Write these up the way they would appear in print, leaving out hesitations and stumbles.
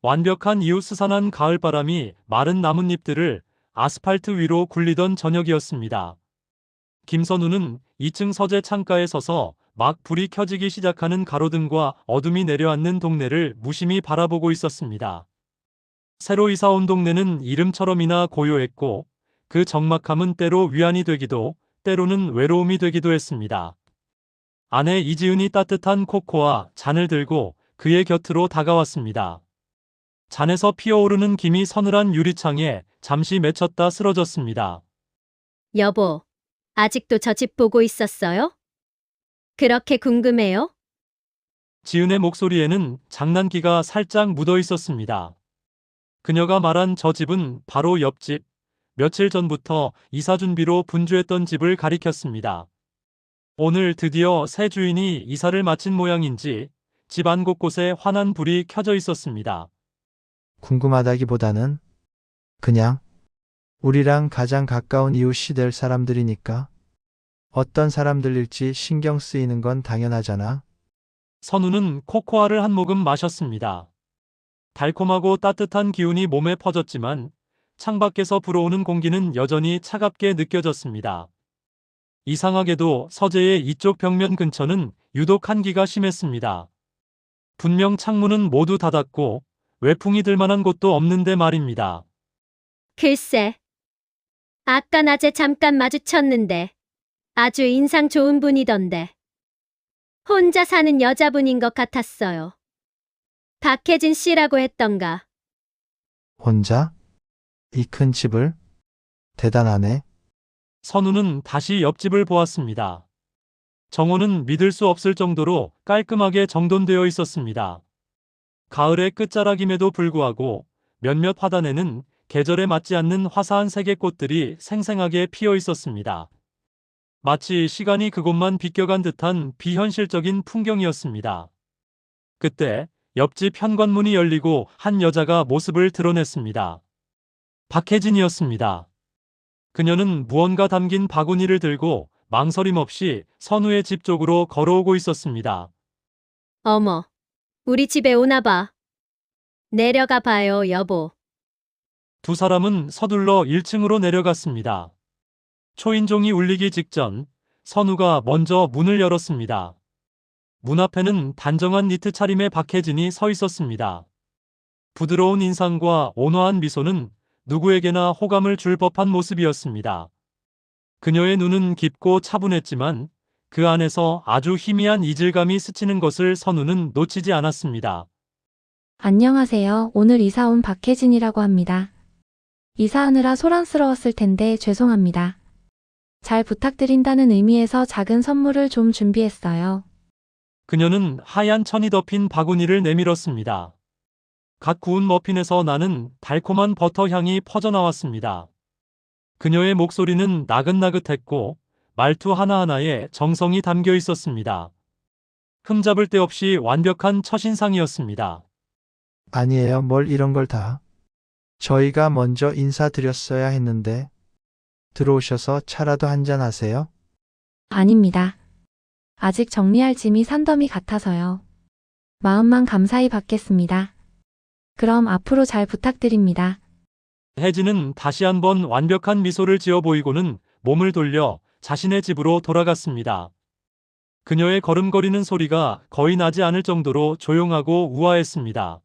완벽한 이후 스산한 가을바람이 마른 나뭇잎들을 아스팔트 위로 굴리던 저녁이었습니다. 김선우는 2층 서재 창가에 서서 막 불이 켜지기 시작하는 가로등과 어둠이 내려앉는 동네를 무심히 바라보고 있었습니다. 새로 이사 온 동네는 이름처럼이나 고요했고 그 적막함은 때로 위안이 되기도 때로는 외로움이 되기도 했습니다. 아내 이지은이 따뜻한 코코아 잔을 들고 그의 곁으로 다가왔습니다. 잔에서 피어오르는 김이 서늘한 유리창에 잠시 맺혔다 쓰러졌습니다. 여보, 아직도 저 집 보고 있었어요? 그렇게 궁금해요? 지은의 목소리에는 장난기가 살짝 묻어 있었습니다. 그녀가 말한 저 집은 바로 옆집, 며칠 전부터 이사 준비로 분주했던 집을 가리켰습니다. 오늘 드디어 새 주인이 이사를 마친 모양인지 집 안 곳곳에 환한 불이 켜져 있었습니다. 궁금하다기보다는 그냥 우리랑 가장 가까운 이웃이 될 사람들이니까 어떤 사람들일지 신경 쓰이는 건 당연하잖아. 선우는 코코아를 한 모금 마셨습니다. 달콤하고 따뜻한 기운이 몸에 퍼졌지만 창밖에서 불어오는 공기는 여전히 차갑게 느껴졌습니다. 이상하게도 서재의 이쪽 벽면 근처는 유독 한기가 심했습니다. 분명 창문은 모두 닫았고 외풍이 들 만한 곳도 없는데 말입니다. 글쎄, 아까 낮에 잠깐 마주쳤는데 아주 인상 좋은 분이던데. 혼자 사는 여자분인 것 같았어요. 박혜진 씨라고 했던가. 혼자? 이 큰 집을? 대단하네. 선우는 다시 옆집을 보았습니다. 정원은 믿을 수 없을 정도로 깔끔하게 정돈되어 있었습니다. 가을의 끝자락임에도 불구하고 몇몇 화단에는 계절에 맞지 않는 화사한 색의 꽃들이 생생하게 피어 있었습니다. 마치 시간이 그곳만 비껴간 듯한 비현실적인 풍경이었습니다. 그때 옆집 현관문이 열리고 한 여자가 모습을 드러냈습니다. 박혜진이었습니다. 그녀는 무언가 담긴 바구니를 들고 망설임 없이 선우의 집 쪽으로 걸어오고 있었습니다. 어머, 우리 집에 오나 봐. 내려가 봐요, 여보. 두 사람은 서둘러 1층으로 내려갔습니다. 초인종이 울리기 직전 선우가 먼저 문을 열었습니다. 문 앞에는 단정한 니트 차림의 박혜진이 서 있었습니다. 부드러운 인상과 온화한 미소는 누구에게나 호감을 줄 법한 모습이었습니다. 그녀의 눈은 깊고 차분했지만 그 안에서 아주 희미한 이질감이 스치는 것을 선우는 놓치지 않았습니다. 안녕하세요. 오늘 이사 온 박혜진이라고 합니다. 이사하느라 소란스러웠을 텐데 죄송합니다. 잘 부탁드린다는 의미에서 작은 선물을 좀 준비했어요. 그녀는 하얀 천이 덮인 바구니를 내밀었습니다. 갓 구운 머핀에서 나는 달콤한 버터 향이 퍼져나왔습니다. 그녀의 목소리는 나긋나긋했고 말투 하나하나에 정성이 담겨 있었습니다. 흠잡을 데 없이 완벽한 첫인상이었습니다. 아니에요. 뭘 이런 걸 다. 저희가 먼저 인사드렸어야 했는데 들어오셔서 차라도 한잔 하세요. 아닙니다. 아직 정리할 짐이 산더미 같아서요. 마음만 감사히 받겠습니다. 그럼 앞으로 잘 부탁드립니다. 혜진은 다시 한번 완벽한 미소를 지어 보이고는 몸을 돌려 자신의 집으로 돌아갔습니다. 그녀의 걸음거리는 소리가 거의 나지 않을 정도로 조용하고 우아했습니다.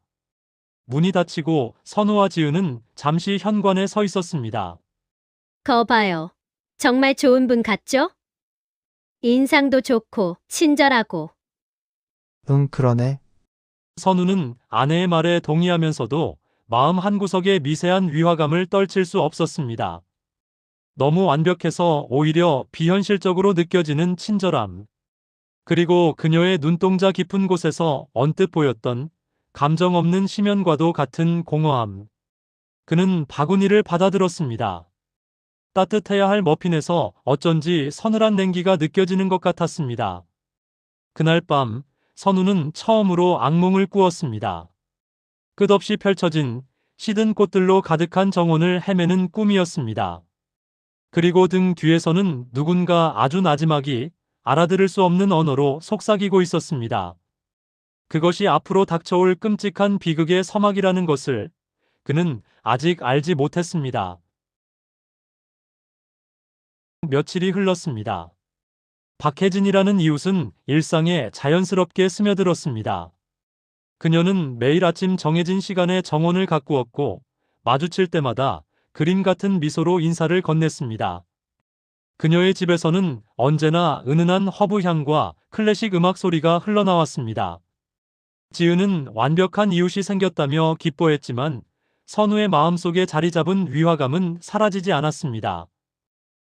문이 닫히고 선우와 지은은 잠시 현관에 서 있었습니다. 거 봐요. 정말 좋은 분 같죠? 인상도 좋고 친절하고. 응, 그러네. 선우는 아내의 말에 동의하면서도 마음 한구석에 미세한 위화감을 떨칠 수 없었습니다. 너무 완벽해서 오히려 비현실적으로 느껴지는 친절함. 그리고 그녀의 눈동자 깊은 곳에서 언뜻 보였던 감정 없는 심연과도 같은 공허함. 그는 바구니를 받아들었습니다. 따뜻해야 할 머핀에서 어쩐지 서늘한 냉기가 느껴지는 것 같았습니다. 그날 밤 선우는 처음으로 악몽을 꾸었습니다. 끝없이 펼쳐진 시든 꽃들로 가득한 정원을 헤매는 꿈이었습니다. 그리고 등 뒤에서는 누군가 아주 나지막이 알아들을 수 없는 언어로 속삭이고 있었습니다. 그것이 앞으로 닥쳐올 끔찍한 비극의 서막이라는 것을 그는 아직 알지 못했습니다. 며칠이 흘렀습니다. 박혜진이라는 이웃은 일상에 자연스럽게 스며들었습니다. 그녀는 매일 아침 정해진 시간에 정원을 가꾸었고 마주칠 때마다 그림 같은 미소로 인사를 건넸습니다. 그녀의 집에서는 언제나 은은한 허브 향과 클래식 음악 소리가 흘러나왔습니다. 지은은 완벽한 이웃이 생겼다며 기뻐했지만 선우의 마음속에 자리 잡은 위화감은 사라지지 않았습니다.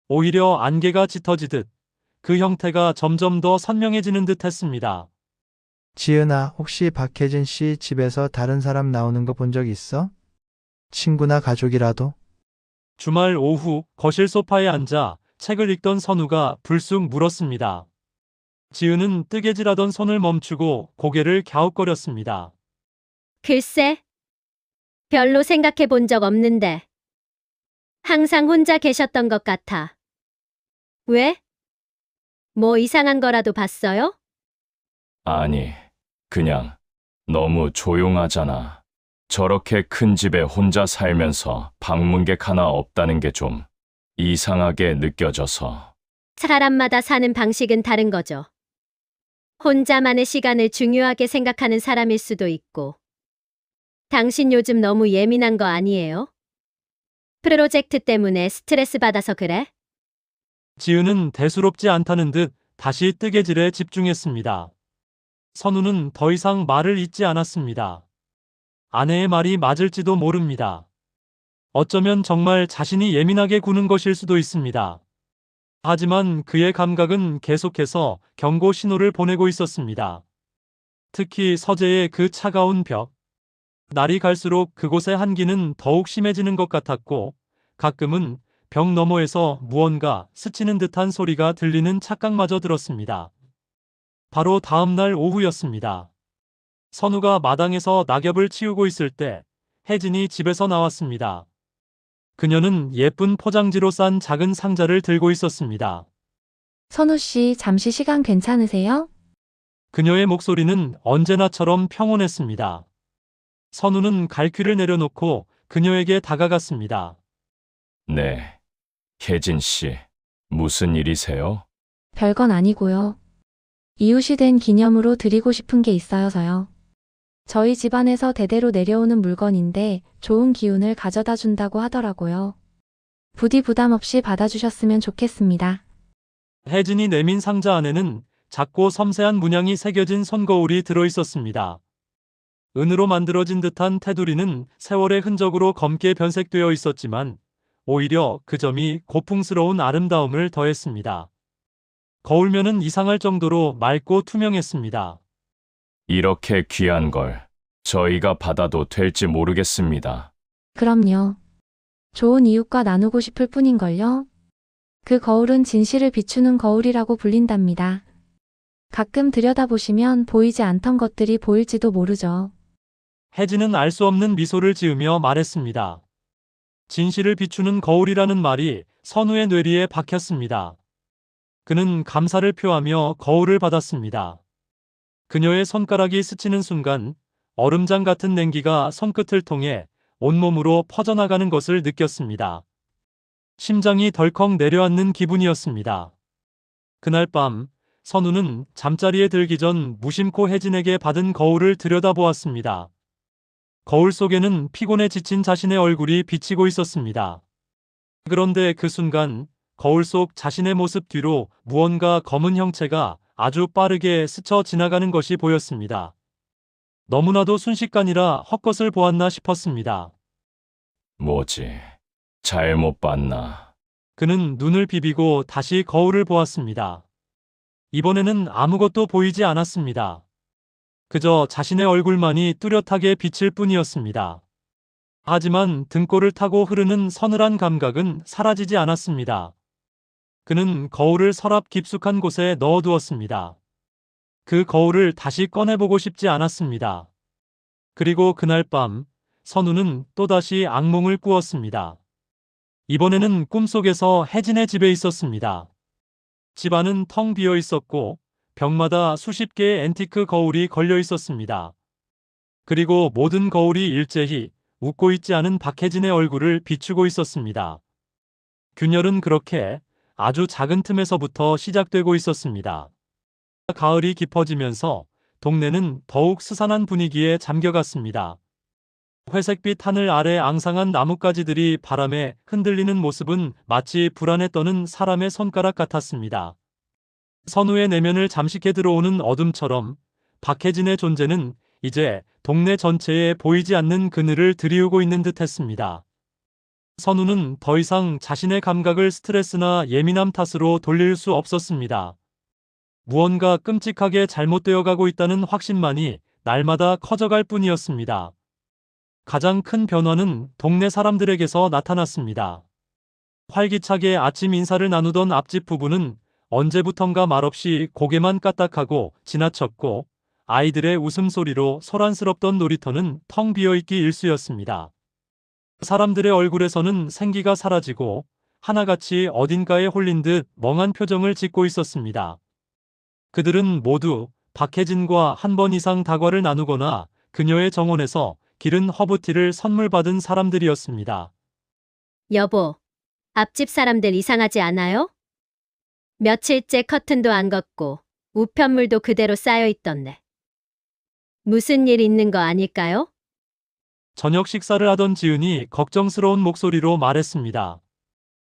오히려 안개가 짙어지듯 그 형태가 점점 더 선명해지는 듯 했습니다. 지은아, 혹시 박혜진 씨 집에서 다른 사람 나오는 거 본 적 있어? 친구나 가족이라도? 주말 오후 거실 소파에 앉아 책을 읽던 선우가 불쑥 물었습니다. 지은은 뜨개질하던 손을 멈추고 고개를 갸웃거렸습니다. 글쎄, 별로 생각해 본 적 없는데. 항상 혼자 계셨던 것 같아. 왜? 뭐 이상한 거라도 봤어요? 아니, 그냥 너무 조용하잖아. 저렇게 큰 집에 혼자 살면서 방문객 하나 없다는 게 좀 이상하게 느껴져서. 사람마다 사는 방식은 다른 거죠. 혼자만의 시간을 중요하게 생각하는 사람일 수도 있고. 당신 요즘 너무 예민한 거 아니에요? 프로젝트 때문에 스트레스 받아서 그래? 지은은 대수롭지 않다는 듯 다시 뜨개질에 집중했습니다. 선우는 더 이상 말을 잇지 않았습니다. 아내의 말이 맞을지도 모릅니다. 어쩌면 정말 자신이 예민하게 구는 것일 수도 있습니다. 하지만 그의 감각은 계속해서 경고 신호를 보내고 있었습니다. 특히 서재의 그 차가운 벽. 날이 갈수록 그곳의 한기는 더욱 심해지는 것 같았고 가끔은 벽 너머에서 무언가 스치는 듯한 소리가 들리는 착각마저 들었습니다. 바로 다음 날 오후였습니다. 선우가 마당에서 낙엽을 치우고 있을 때 혜진이 집에서 나왔습니다. 그녀는 예쁜 포장지로 싼 작은 상자를 들고 있었습니다. 선우 씨, 잠시 시간 괜찮으세요? 그녀의 목소리는 언제나처럼 평온했습니다. 선우는 갈퀴를 내려놓고 그녀에게 다가갔습니다. 네. 혜진 씨, 무슨 일이세요? 별건 아니고요. 이웃이 된 기념으로 드리고 싶은 게 있어서요. 저희 집안에서 대대로 내려오는 물건인데 좋은 기운을 가져다 준다고 하더라고요. 부디 부담 없이 받아주셨으면 좋겠습니다. 혜진이 내민 상자 안에는 작고 섬세한 문양이 새겨진 손거울이 들어있었습니다. 은으로 만들어진 듯한 테두리는 세월의 흔적으로 검게 변색되어 있었지만 오히려 그 점이 고풍스러운 아름다움을 더했습니다. 거울면은 이상할 정도로 맑고 투명했습니다. 이렇게 귀한 걸 저희가 받아도 될지 모르겠습니다. 그럼요. 좋은 이웃과 나누고 싶을 뿐인걸요. 그 거울은 진실을 비추는 거울이라고 불린답니다. 가끔 들여다보시면 보이지 않던 것들이 보일지도 모르죠. 혜진은 알 수 없는 미소를 지으며 말했습니다. 진실을 비추는 거울이라는 말이 선우의 뇌리에 박혔습니다. 그는 감사를 표하며 거울을 받았습니다. 그녀의 손가락이 스치는 순간 얼음장 같은 냉기가 손끝을 통해 온몸으로 퍼져나가는 것을 느꼈습니다. 심장이 덜컥 내려앉는 기분이었습니다. 그날 밤 선우는 잠자리에 들기 전 무심코 혜진에게 받은 거울을 들여다보았습니다. 거울 속에는 피곤에 지친 자신의 얼굴이 비치고 있었습니다. 그런데 그 순간 거울 속 자신의 모습 뒤로 무언가 검은 형체가 아주 빠르게 스쳐 지나가는 것이 보였습니다. 너무나도 순식간이라 헛것을 보았나 싶었습니다. 뭐지? 잘못 봤나? 그는 눈을 비비고 다시 거울을 보았습니다. 이번에는 아무것도 보이지 않았습니다. 그저 자신의 얼굴만이 뚜렷하게 비칠 뿐이었습니다. 하지만 등골을 타고 흐르는 서늘한 감각은 사라지지 않았습니다. 그는 거울을 서랍 깊숙한 곳에 넣어두었습니다. 그 거울을 다시 꺼내보고 싶지 않았습니다. 그리고 그날 밤 선우는 또다시 악몽을 꾸었습니다. 이번에는 꿈속에서 혜진의 집에 있었습니다. 집 안은 텅 비어 있었고 벽마다 수십 개의 앤티크 거울이 걸려 있었습니다. 그리고 모든 거울이 일제히 웃고 있지 않은 박혜진의 얼굴을 비추고 있었습니다. 균열은 그렇게 아주 작은 틈에서부터 시작되고 있었습니다. 가을이 깊어지면서 동네는 더욱 스산한 분위기에 잠겨갔습니다. 회색빛 하늘 아래 앙상한 나뭇가지들이 바람에 흔들리는 모습은 마치 불안에 떠는 사람의 손가락 같았습니다. 선우의 내면을 잠식해 들어오는 어둠처럼 박혜진의 존재는 이제 동네 전체에 보이지 않는 그늘을 드리우고 있는 듯했습니다. 선우는 더 이상 자신의 감각을 스트레스나 예민함 탓으로 돌릴 수 없었습니다. 무언가 끔찍하게 잘못되어 가고 있다는 확신만이 날마다 커져갈 뿐이었습니다. 가장 큰 변화는 동네 사람들에게서 나타났습니다. 활기차게 아침 인사를 나누던 앞집 부부는 언제부턴가 말없이 고개만 까딱하고 지나쳤고, 아이들의 웃음소리로 소란스럽던 놀이터는 텅 비어있기 일쑤였습니다. 사람들의 얼굴에서는 생기가 사라지고 하나같이 어딘가에 홀린 듯 멍한 표정을 짓고 있었습니다. 그들은 모두 박혜진과 한 번 이상 다과를 나누거나 그녀의 정원에서 기른 허브티를 선물 받은 사람들이었습니다. 여보, 앞집 사람들 이상하지 않아요? 며칠째 커튼도 안 걷고 우편물도 그대로 쌓여 있던데. 무슨 일 있는 거 아닐까요? 저녁 식사를 하던 지은이 걱정스러운 목소리로 말했습니다.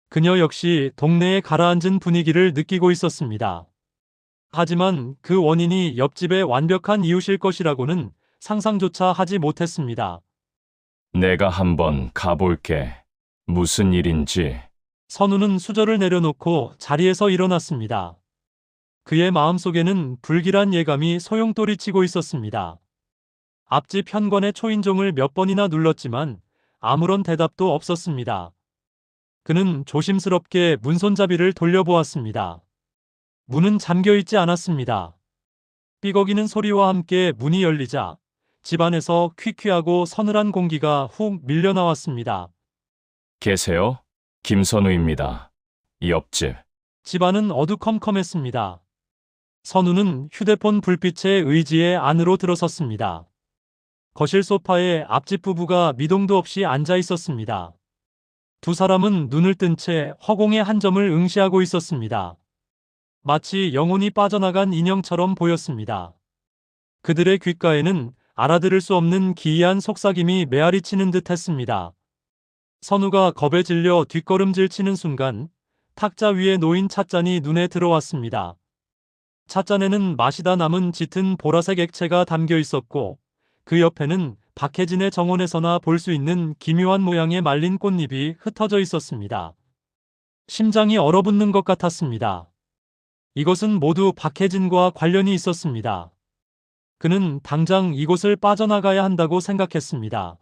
그녀 역시 동네에 가라앉은 분위기를 느끼고 있었습니다. 하지만 그 원인이 옆집의 완벽한 이웃일 것이라고는 상상조차 하지 못했습니다. 내가 한번 가볼게. 무슨 일인지. 선우는 수저를 내려놓고 자리에서 일어났습니다. 그의 마음속에는 불길한 예감이 소용돌이치고 있었습니다. 앞집 현관의 초인종을 몇 번이나 눌렀지만 아무런 대답도 없었습니다. 그는 조심스럽게 문손잡이를 돌려보았습니다. 문은 잠겨있지 않았습니다. 삐걱이는 소리와 함께 문이 열리자 집안에서 퀴퀴하고 서늘한 공기가 훅 밀려나왔습니다. 계세요? 김선우입니다. 옆집. 집안은 어두컴컴했습니다. 선우는 휴대폰 불빛에 의지에 안으로 들어섰습니다. 거실 소파에 앞집 부부가 미동도 없이 앉아 있었습니다. 두 사람은 눈을 뜬 채 허공의 한 점을 응시하고 있었습니다. 마치 영혼이 빠져나간 인형처럼 보였습니다. 그들의 귓가에는 알아들을 수 없는 기이한 속삭임이 메아리치는 듯 했습니다. 선우가 겁에 질려 뒷걸음질 치는 순간 탁자 위에 놓인 찻잔이 눈에 들어왔습니다. 찻잔에는 마시다 남은 짙은 보라색 액체가 담겨 있었고, 그 옆에는 박혜진의 정원에서나 볼 수 있는 기묘한 모양의 말린 꽃잎이 흩어져 있었습니다. 심장이 얼어붙는 것 같았습니다. 이것은 모두 박혜진과 관련이 있었습니다. 그는 당장 이곳을 빠져나가야 한다고 생각했습니다.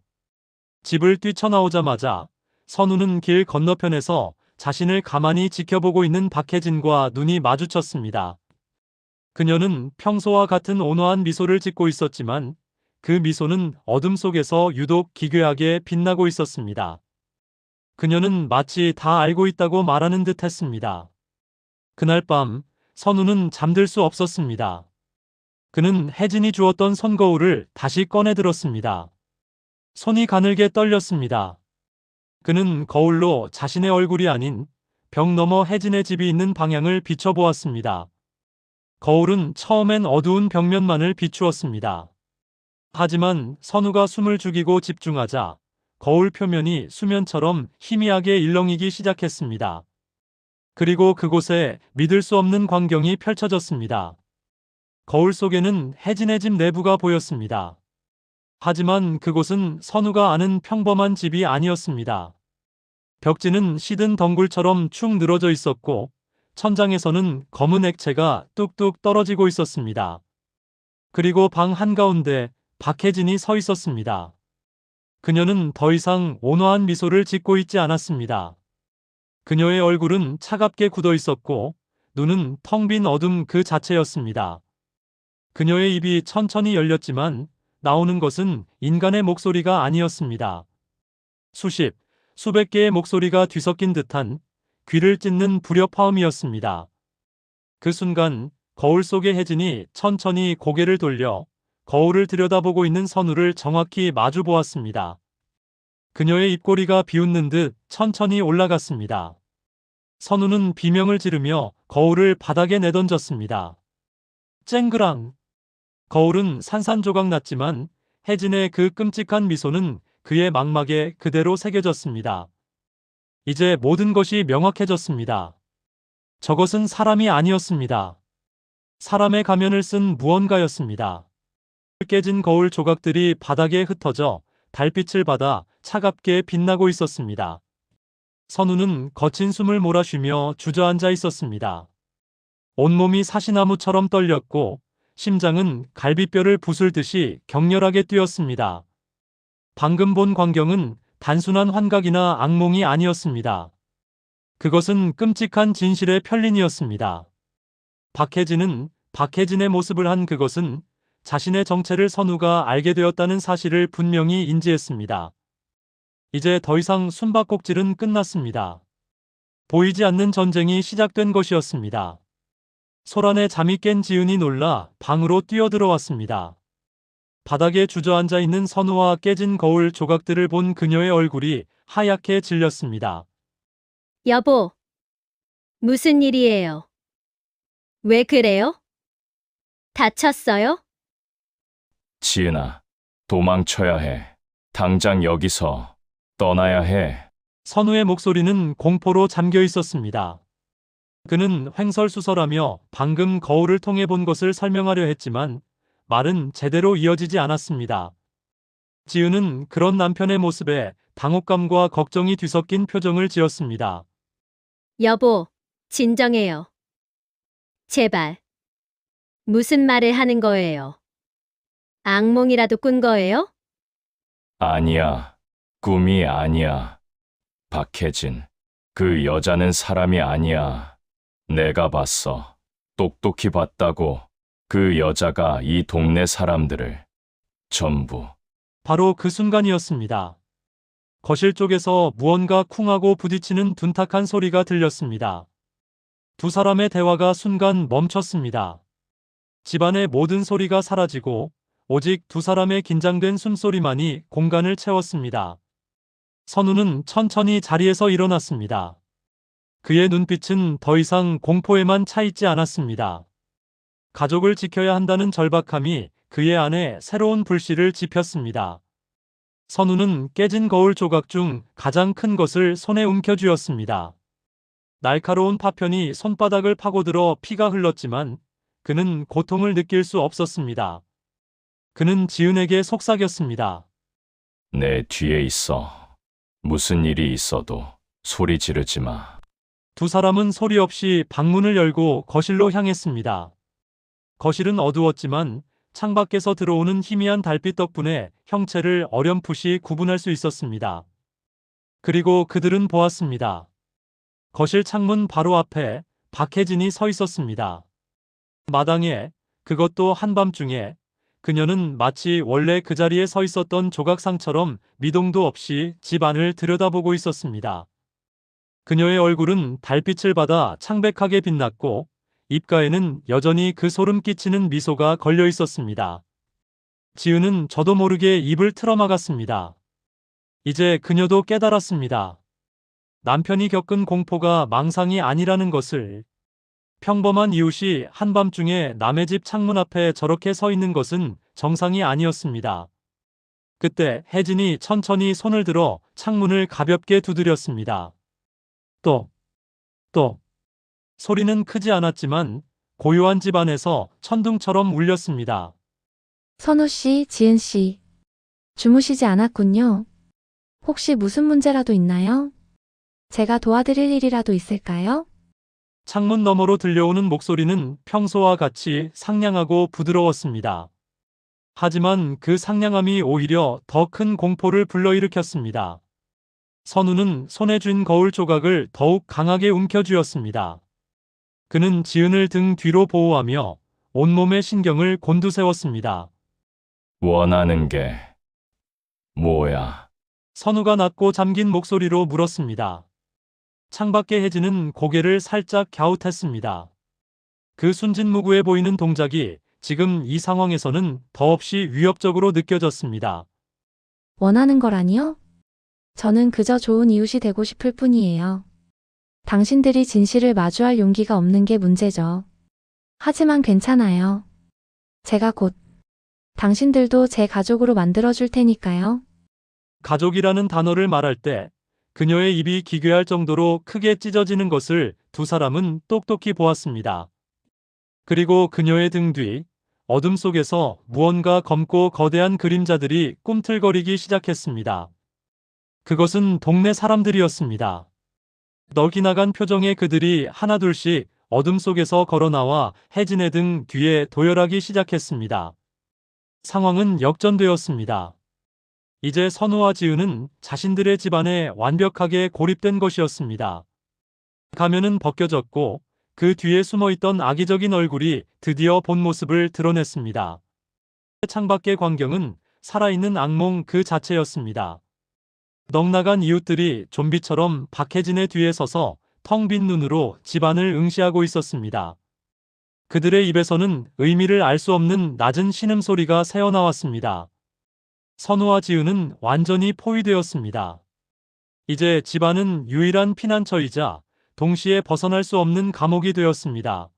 집을 뛰쳐나오자마자 선우는 길 건너편에서 자신을 가만히 지켜보고 있는 박혜진과 눈이 마주쳤습니다. 그녀는 평소와 같은 온화한 미소를 짓고 있었지만 그 미소는 어둠 속에서 유독 기괴하게 빛나고 있었습니다. 그녀는 마치 다 알고 있다고 말하는 듯 했습니다. 그날 밤 선우는 잠들 수 없었습니다. 그는 혜진이 주었던 손거울을 다시 꺼내 들었습니다. 손이 가늘게 떨렸습니다. 그는 거울로 자신의 얼굴이 아닌 벽 너머 혜진의 집이 있는 방향을 비춰보았습니다. 거울은 처음엔 어두운 벽면만을 비추었습니다. 하지만 선우가 숨을 죽이고 집중하자 거울 표면이 수면처럼 희미하게 일렁이기 시작했습니다. 그리고 그곳에 믿을 수 없는 광경이 펼쳐졌습니다. 거울 속에는 혜진의 집 내부가 보였습니다. 하지만 그곳은 선우가 아는 평범한 집이 아니었습니다. 벽지는 시든 덩굴처럼 축 늘어져 있었고 천장에서는 검은 액체가 뚝뚝 떨어지고 있었습니다. 그리고 방 한가운데 박혜진이 서 있었습니다. 그녀는 더 이상 온화한 미소를 짓고 있지 않았습니다. 그녀의 얼굴은 차갑게 굳어 있었고 눈은 텅 빈 어둠 그 자체였습니다. 그녀의 입이 천천히 열렸지만 나오는 것은 인간의 목소리가 아니었습니다. 수백 개의 목소리가 뒤섞인 듯한 귀를 찢는 불협화음이었습니다. 그 순간 거울 속의 혜진이 천천히 고개를 돌려 거울을 들여다보고 있는 선우를 정확히 마주 보았습니다. 그녀의 입꼬리가 비웃는 듯 천천히 올라갔습니다. 선우는 비명을 지르며 거울을 바닥에 내던졌습니다. 쨍그랑! 거울은 산산조각 났지만 혜진의 그 끔찍한 미소는 그의 망막에 그대로 새겨졌습니다. 이제 모든 것이 명확해졌습니다. 저것은 사람이 아니었습니다. 사람의 가면을 쓴 무언가였습니다. 깨진 거울 조각들이 바닥에 흩어져 달빛을 받아 차갑게 빛나고 있었습니다. 선우는 거친 숨을 몰아쉬며 주저앉아 있었습니다. 온몸이 사시나무처럼 떨렸고 심장은 갈비뼈를 부술듯이 격렬하게 뛰었습니다. 방금 본 광경은 단순한 환각이나 악몽이 아니었습니다. 그것은 끔찍한 진실의 편린이었습니다. 박혜진의 모습을 한 그것은 자신의 정체를 선우가 알게 되었다는 사실을 분명히 인지했습니다. 이제 더 이상 숨바꼭질은 끝났습니다. 보이지 않는 전쟁이 시작된 것이었습니다. 소란에 잠이 깬 지은이 놀라 방으로 뛰어들어왔습니다. 바닥에 주저앉아 있는 선우와 깨진 거울 조각들을 본 그녀의 얼굴이 하얗게 질렸습니다. 여보, 무슨 일이에요? 왜 그래요? 다쳤어요? 지은아, 도망쳐야 해. 당장 여기서 떠나야 해. 선우의 목소리는 공포로 잠겨 있었습니다. 그는 횡설수설하며 방금 거울을 통해 본 것을 설명하려 했지만 말은 제대로 이어지지 않았습니다. 지은은 그런 남편의 모습에 당혹감과 걱정이 뒤섞인 표정을 지었습니다. 여보, 진정해요. 제발. 무슨 말을 하는 거예요? 악몽이라도 꾼 거예요? 아니야. 꿈이 아니야. 박혜진, 그 여자는 사람이 아니야. 내가 봤어. 똑똑히 봤다고. 그 여자가 이 동네 사람들을 전부. 바로 그 순간이었습니다. 거실 쪽에서 무언가 쿵하고 부딪히는 둔탁한 소리가 들렸습니다. 두 사람의 대화가 순간 멈췄습니다. 집안의 모든 소리가 사라지고 오직 두 사람의 긴장된 숨소리만이 공간을 채웠습니다. 선우는 천천히 자리에서 일어났습니다. 그의 눈빛은 더 이상 공포에만 차 있지 않았습니다. 가족을 지켜야 한다는 절박함이 그의 안에 새로운 불씨를 지폈습니다. 선우는 깨진 거울 조각 중 가장 큰 것을 손에 움켜쥐었습니다. 날카로운 파편이 손바닥을 파고들어 피가 흘렀지만 그는 고통을 느낄 수 없었습니다. 그는 지은에게 속삭였습니다. 내 뒤에 있어. 무슨 일이 있어도 소리 지르지 마. 두 사람은 소리 없이 방문을 열고 거실로 향했습니다. 거실은 어두웠지만 창밖에서 들어오는 희미한 달빛 덕분에 형체를 어렴풋이 구분할 수 있었습니다. 그리고 그들은 보았습니다. 거실 창문 바로 앞에 박혜진이 서 있었습니다. 마당에, 그것도 한밤중에, 그녀는 마치 원래 그 자리에 서 있었던 조각상처럼 미동도 없이 집 안을 들여다보고 있었습니다. 그녀의 얼굴은 달빛을 받아 창백하게 빛났고 입가에는 여전히 그 소름 끼치는 미소가 걸려 있었습니다. 지은은 저도 모르게 입을 틀어막았습니다. 이제 그녀도 깨달았습니다. 남편이 겪은 공포가 망상이 아니라는 것을. 평범한 이웃이 한밤중에 남의 집 창문 앞에 저렇게 서 있는 것은 정상이 아니었습니다. 그때 혜진이 천천히 손을 들어 창문을 가볍게 두드렸습니다. 똑, 똑. 소리는 크지 않았지만 고요한 집 안에서 천둥처럼 울렸습니다. 선우 씨, 지은 씨. 주무시지 않았군요. 혹시 무슨 문제라도 있나요? 제가 도와드릴 일이라도 있을까요? 창문 너머로 들려오는 목소리는 평소와 같이 상냥하고 부드러웠습니다. 하지만 그 상냥함이 오히려 더 큰 공포를 불러일으켰습니다. 선우는 손에 쥔 거울 조각을 더욱 강하게 움켜쥐었습니다. 그는 지은을 등 뒤로 보호하며 온몸의 신경을 곤두세웠습니다. 원하는 게 뭐야? 선우가 낮고 잠긴 목소리로 물었습니다. 창밖의 혜진은 고개를 살짝 갸웃했습니다. 그 순진무구해 보이는 동작이 지금 이 상황에서는 더없이 위협적으로 느껴졌습니다. 원하는 거라니요? 저는 그저 좋은 이웃이 되고 싶을 뿐이에요. 당신들이 진실을 마주할 용기가 없는 게 문제죠. 하지만 괜찮아요. 제가 곧 당신들도 제 가족으로 만들어줄 테니까요. 가족이라는 단어를 말할 때 그녀의 입이 기괴할 정도로 크게 찢어지는 것을 두 사람은 똑똑히 보았습니다. 그리고 그녀의 등 뒤 어둠 속에서 무언가 검고 거대한 그림자들이 꿈틀거리기 시작했습니다. 그것은 동네 사람들이었습니다. 넋이 나간 표정의 그들이 하나둘씩 어둠 속에서 걸어나와 혜진의 등 뒤에 도열하기 시작했습니다. 상황은 역전되었습니다. 이제 선우와 지은은 자신들의 집안에 완벽하게 고립된 것이었습니다. 가면은 벗겨졌고 그 뒤에 숨어있던 악의적인 얼굴이 드디어 본 모습을 드러냈습니다. 창밖의 광경은 살아있는 악몽 그 자체였습니다. 넉나간 이웃들이 좀비처럼 박혜진의 뒤에 서서 텅 빈 눈으로 집안을 응시하고 있었습니다. 그들의 입에서는 의미를 알 수 없는 낮은 신음소리가 새어나왔습니다. 선우와 지은은 완전히 포위되었습니다. 이제 집안은 유일한 피난처이자 동시에 벗어날 수 없는 감옥이 되었습니다.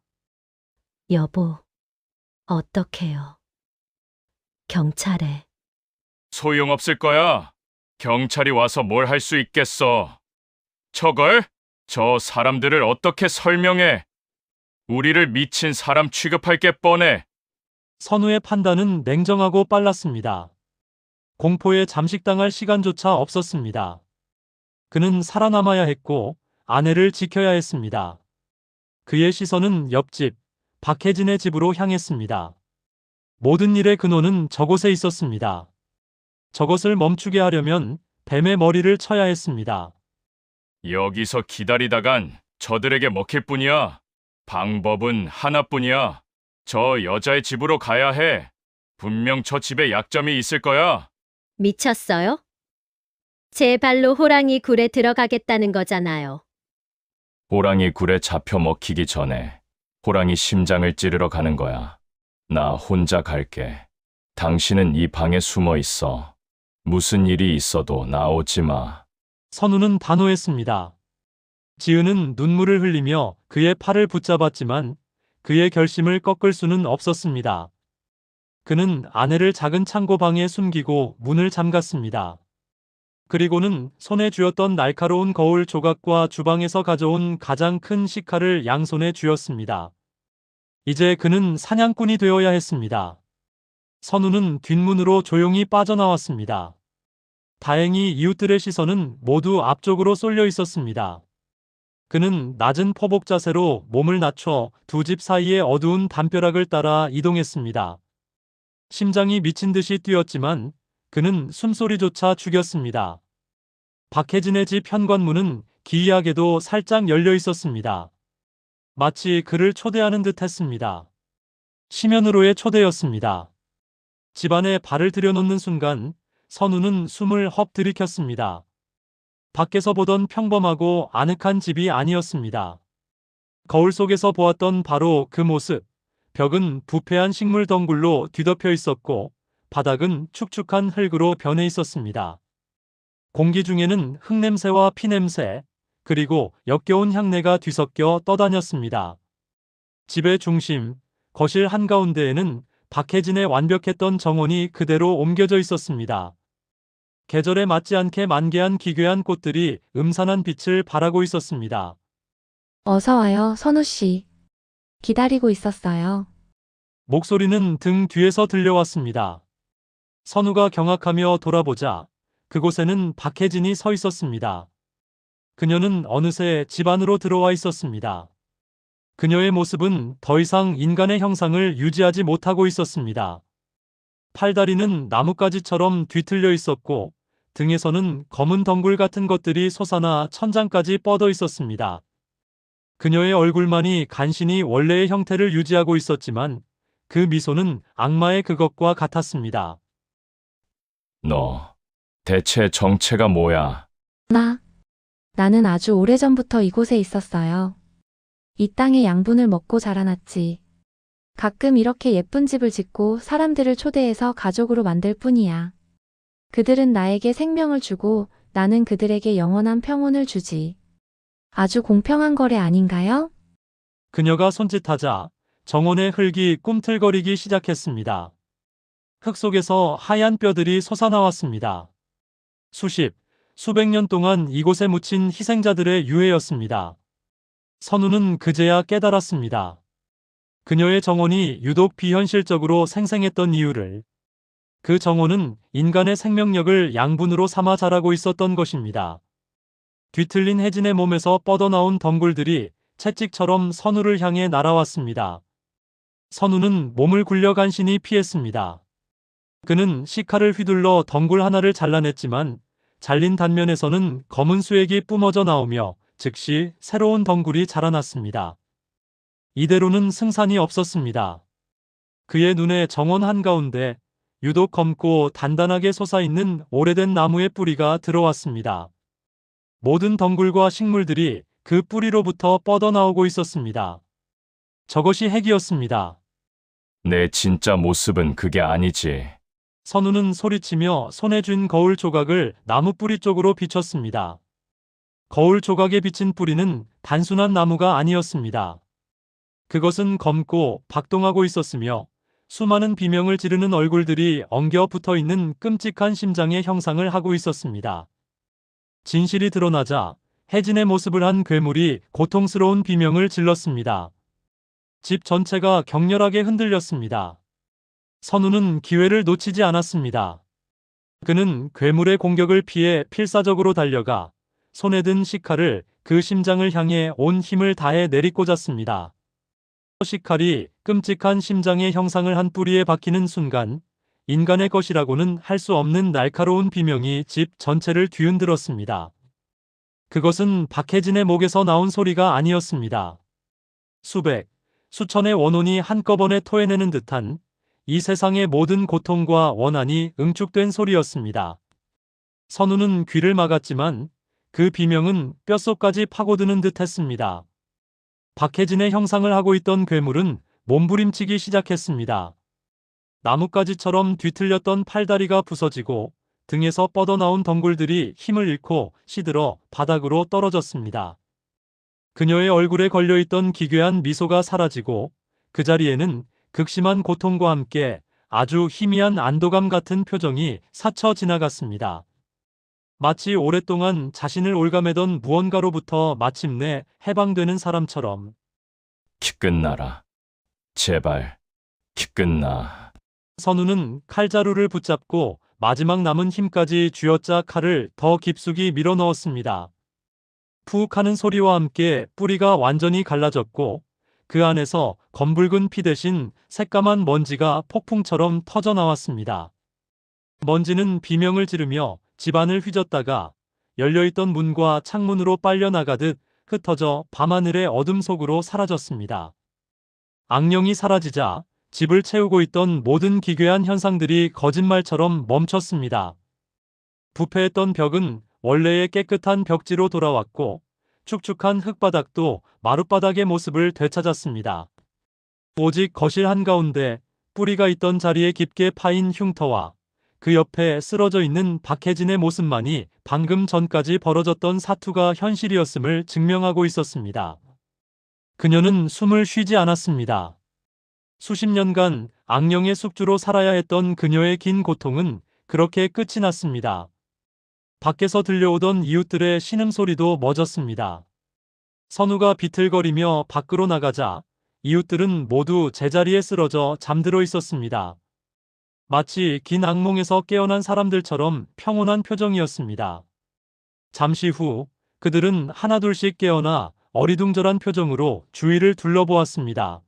여보, 어떡해요? 경찰에. 소용없을 거야. 경찰이 와서 뭘 할 수 있겠어. 저걸? 저 사람들을 어떻게 설명해? 우리를 미친 사람 취급할 게 뻔해. 선우의 판단은 냉정하고 빨랐습니다. 공포에 잠식당할 시간조차 없었습니다. 그는 살아남아야 했고 아내를 지켜야 했습니다. 그의 시선은 옆집 박혜진의 집으로 향했습니다. 모든 일의 근원은 저곳에 있었습니다. 저것을 멈추게 하려면 뱀의 머리를 쳐야 했습니다. 여기서 기다리다간 저들에게 먹힐 뿐이야. 방법은 하나뿐이야. 저 여자의 집으로 가야 해. 분명 저 집에 약점이 있을 거야. 미쳤어요? 제 발로 호랑이 굴에 들어가겠다는 거잖아요. 호랑이 굴에 잡혀 먹히기 전에 호랑이 심장을 찌르러 가는 거야. 나 혼자 갈게. 당신은 이 방에 숨어 있어. 무슨 일이 있어도 나오지 마. 선우는 단호했습니다. 지은은 눈물을 흘리며 그의 팔을 붙잡았지만 그의 결심을 꺾을 수는 없었습니다. 그는 아내를 작은 창고방에 숨기고 문을 잠갔습니다. 그리고는 손에 쥐었던 날카로운 거울 조각과 주방에서 가져온 가장 큰 식칼을 양손에 쥐었습니다. 이제 그는 사냥꾼이 되어야 했습니다. 선우는 뒷문으로 조용히 빠져나왔습니다. 다행히 이웃들의 시선은 모두 앞쪽으로 쏠려 있었습니다. 그는 낮은 포복 자세로 몸을 낮춰 두 집 사이의 어두운 담벼락을 따라 이동했습니다. 심장이 미친 듯이 뛰었지만 그는 숨소리조차 죽였습니다. 박혜진의 집 현관문은 기이하게도 살짝 열려 있었습니다. 마치 그를 초대하는 듯 했습니다. 심연으로의 초대였습니다. 집 안에 발을 들여놓는 순간 선우는 숨을 헉 들이켰습니다. 밖에서 보던 평범하고 아늑한 집이 아니었습니다. 거울 속에서 보았던 바로 그 모습. 벽은 부패한 식물 덩굴로 뒤덮여 있었고 바닥은 축축한 흙으로 변해 있었습니다. 공기 중에는 흙냄새와 피냄새, 그리고 역겨운 향내가 뒤섞여 떠다녔습니다. 집의 중심, 거실 한가운데에는 박혜진의 완벽했던 정원이 그대로 옮겨져 있었습니다. 계절에 맞지 않게 만개한 기괴한 꽃들이 음산한 빛을 발하고 있었습니다. 어서 와요, 선우 씨. 기다리고 있었어요. 목소리는 등 뒤에서 들려왔습니다. 선우가 경악하며 돌아보자 그곳에는 박혜진이 서 있었습니다. 그녀는 어느새 집 안으로 들어와 있었습니다. 그녀의 모습은 더 이상 인간의 형상을 유지하지 못하고 있었습니다. 팔다리는 나뭇가지처럼 뒤틀려 있었고 등에서는 검은 덩굴 같은 것들이 솟아나 천장까지 뻗어 있었습니다. 그녀의 얼굴만이 간신히 원래의 형태를 유지하고 있었지만 그 미소는 악마의 그것과 같았습니다. 너, 대체 정체가 뭐야? 나는 아주 오래전부터 이곳에 있었어요. 이 땅의 양분을 먹고 자라났지. 가끔 이렇게 예쁜 집을 짓고 사람들을 초대해서 가족으로 만들 뿐이야. 그들은 나에게 생명을 주고 나는 그들에게 영원한 평온을 주지. 아주 공평한 거래 아닌가요? 그녀가 손짓하자 정원의 흙이 꿈틀거리기 시작했습니다. 흙 속에서 하얀 뼈들이 솟아나왔습니다. 수백 년 동안 이곳에 묻힌 희생자들의 유해였습니다. 선우는 그제야 깨달았습니다. 그녀의 정원이 유독 비현실적으로 생생했던 이유를. 그 정원은 인간의 생명력을 양분으로 삼아 자라고 있었던 것입니다. 뒤틀린 혜진의 몸에서 뻗어나온 덩굴들이 채찍처럼 선우를 향해 날아왔습니다. 선우는 몸을 굴려 간신히 피했습니다. 그는 시칼을 휘둘러 덩굴 하나를 잘라냈지만 잘린 단면에서는 검은 수액이 뿜어져 나오며 즉시 새로운 덩굴이 자라났습니다. 이대로는 승산이 없었습니다. 그의 눈에 정원 한가운데 유독 검고 단단하게 솟아있는 오래된 나무의 뿌리가 들어왔습니다. 모든 덩굴과 식물들이 그 뿌리로부터 뻗어나오고 있었습니다. 저것이 핵이었습니다. 내 진짜 모습은 그게 아니지. 선우는 소리치며 손에 쥔 거울 조각을 나무 뿌리 쪽으로 비췄습니다. 거울 조각에 비친 뿌리는 단순한 나무가 아니었습니다. 그것은 검고 박동하고 있었으며 수많은 비명을 지르는 얼굴들이 엉겨 붙어 있는 끔찍한 심장의 형상을 하고 있었습니다. 진실이 드러나자 혜진의 모습을 한 괴물이 고통스러운 비명을 질렀습니다. 집 전체가 격렬하게 흔들렸습니다. 선우는 기회를 놓치지 않았습니다. 그는 괴물의 공격을 피해 필사적으로 달려가 손에 든 시칼을 그 심장을 향해 온 힘을 다해 내리꽂았습니다. 시칼이 끔찍한 심장의 형상을 한 뿌리에 박히는 순간 인간의 것이라고는 할 수 없는 날카로운 비명이 집 전체를 뒤흔들었습니다. 그것은 박혜진의 목에서 나온 소리가 아니었습니다. 수천의 원혼이 한꺼번에 토해내는 듯한 이 세상의 모든 고통과 원한이 응축된 소리였습니다. 선우는 귀를 막았지만 그 비명은 뼛속까지 파고드는 듯 했습니다. 박혜진의 형상을 하고 있던 괴물은 몸부림치기 시작했습니다. 나뭇가지처럼 뒤틀렸던 팔다리가 부서지고 등에서 뻗어나온 덩굴들이 힘을 잃고 시들어 바닥으로 떨어졌습니다. 그녀의 얼굴에 걸려있던 기괴한 미소가 사라지고 그 자리에는 극심한 고통과 함께 아주 희미한 안도감 같은 표정이 스쳐 지나갔습니다. 마치 오랫동안 자신을 올가매던 무언가로부터 마침내 해방되는 사람처럼. 키 끝나라. 제발, 키 끝나. 선우는 칼자루를 붙잡고 마지막 남은 힘까지 쥐어짜 칼을 더 깊숙이 밀어 넣었습니다. 푹 하는 소리와 함께 뿌리가 완전히 갈라졌고 그 안에서 검붉은 피 대신 새까만 먼지가 폭풍처럼 터져 나왔습니다. 먼지는 비명을 지르며 집안을 휘젓다가 열려있던 문과 창문으로 빨려 나가듯 흩어져 밤하늘의 어둠 속으로 사라졌습니다. 악령이 사라지자 집을 채우고 있던 모든 기괴한 현상들이 거짓말처럼 멈췄습니다. 부패했던 벽은 원래의 깨끗한 벽지로 돌아왔고 축축한 흙바닥도 마룻바닥의 모습을 되찾았습니다. 오직 거실 한가운데 뿌리가 있던 자리에 깊게 파인 흉터와 그 옆에 쓰러져 있는 박혜진의 모습만이 방금 전까지 벌어졌던 사투가 현실이었음을 증명하고 있었습니다. 그녀는 숨을 쉬지 않았습니다. 수십 년간 악령의 숙주로 살아야 했던 그녀의 긴 고통은 그렇게 끝이 났습니다. 밖에서 들려오던 이웃들의 신음소리도 멎었습니다. 선우가 비틀거리며 밖으로 나가자 이웃들은 모두 제자리에 쓰러져 잠들어 있었습니다. 마치 긴 악몽에서 깨어난 사람들처럼 평온한 표정이었습니다. 잠시 후 그들은 하나둘씩 깨어나 어리둥절한 표정으로 주위를 둘러보았습니다.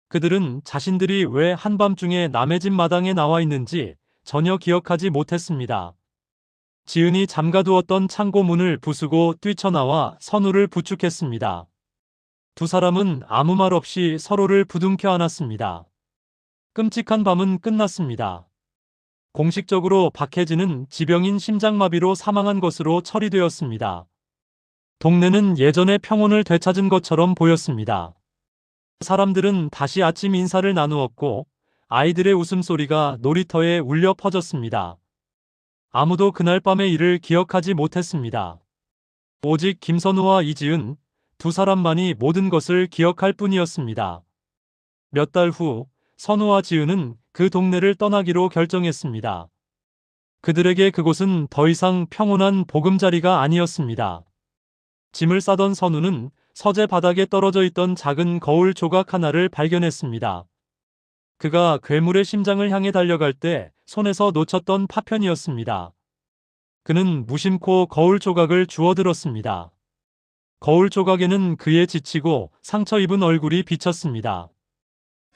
그들은 자신들이 왜 한밤중에 남의 집 마당에 나와 있는지 전혀 기억하지 못했습니다. 지은이 잠가두었던 창고 문을 부수고 뛰쳐나와 선우를 부축했습니다. 두 사람은 아무 말 없이 서로를 부둥켜 안았습니다. 끔찍한 밤은 끝났습니다. 공식적으로 박혜진은 지병인 심장마비로 사망한 것으로 처리되었습니다. 동네는 예전의 평온을 되찾은 것처럼 보였습니다. 사람들은 다시 아침 인사를 나누었고 아이들의 웃음소리가 놀이터에 울려 퍼졌습니다. 아무도 그날 밤의 일을 기억하지 못했습니다. 오직 김선우와 이지은 두 사람만이 모든 것을 기억할 뿐이었습니다. 몇 달 후 선우와 지은은 그 동네를 떠나기로 결정했습니다. 그들에게 그곳은 더 이상 평온한 보금자리가 아니었습니다. 짐을 싸던 선우는 서재 바닥에 떨어져 있던 작은 거울 조각 하나를 발견했습니다. 그가 괴물의 심장을 향해 달려갈 때 손에서 놓쳤던 파편이었습니다. 그는 무심코 거울 조각을 주워들었습니다. 거울 조각에는 그의 지치고 상처 입은 얼굴이 비쳤습니다.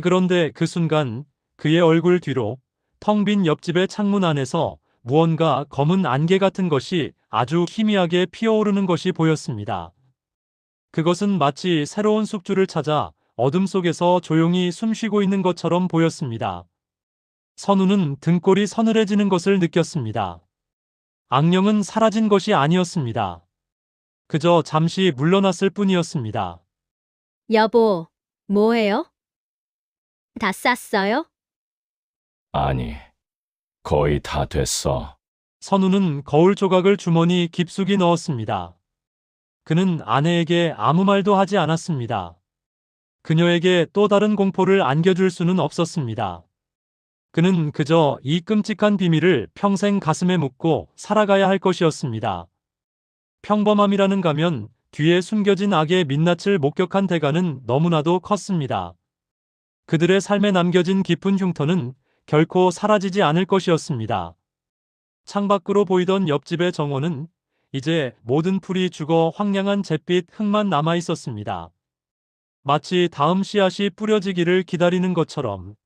그런데 그 순간 그의 얼굴 뒤로 텅 빈 옆집의 창문 안에서 무언가 검은 안개 같은 것이 아주 희미하게 피어오르는 것이 보였습니다. 그것은 마치 새로운 숙주를 찾아 어둠 속에서 조용히 숨쉬고 있는 것처럼 보였습니다. 선우는 등골이 서늘해지는 것을 느꼈습니다. 악령은 사라진 것이 아니었습니다. 그저 잠시 물러났을 뿐이었습니다. 여보, 뭐해요? 다 쌌어요? 아니, 거의 다 됐어. 선우는 거울 조각을 주머니 깊숙이 넣었습니다. 그는 아내에게 아무 말도 하지 않았습니다. 그녀에게 또 다른 공포를 안겨줄 수는 없었습니다. 그는 그저 이 끔찍한 비밀을 평생 가슴에 묻고 살아가야 할 것이었습니다. 평범함이라는 가면 뒤에 숨겨진 악의 민낯을 목격한 대가는 너무나도 컸습니다. 그들의 삶에 남겨진 깊은 흉터는 결코 사라지지 않을 것이었습니다. 창밖으로 보이던 옆집의 정원은 이제 모든 풀이 죽어 황량한 잿빛 흙만 남아 있었습니다. 마치 다음 씨앗이 뿌려지기를 기다리는 것처럼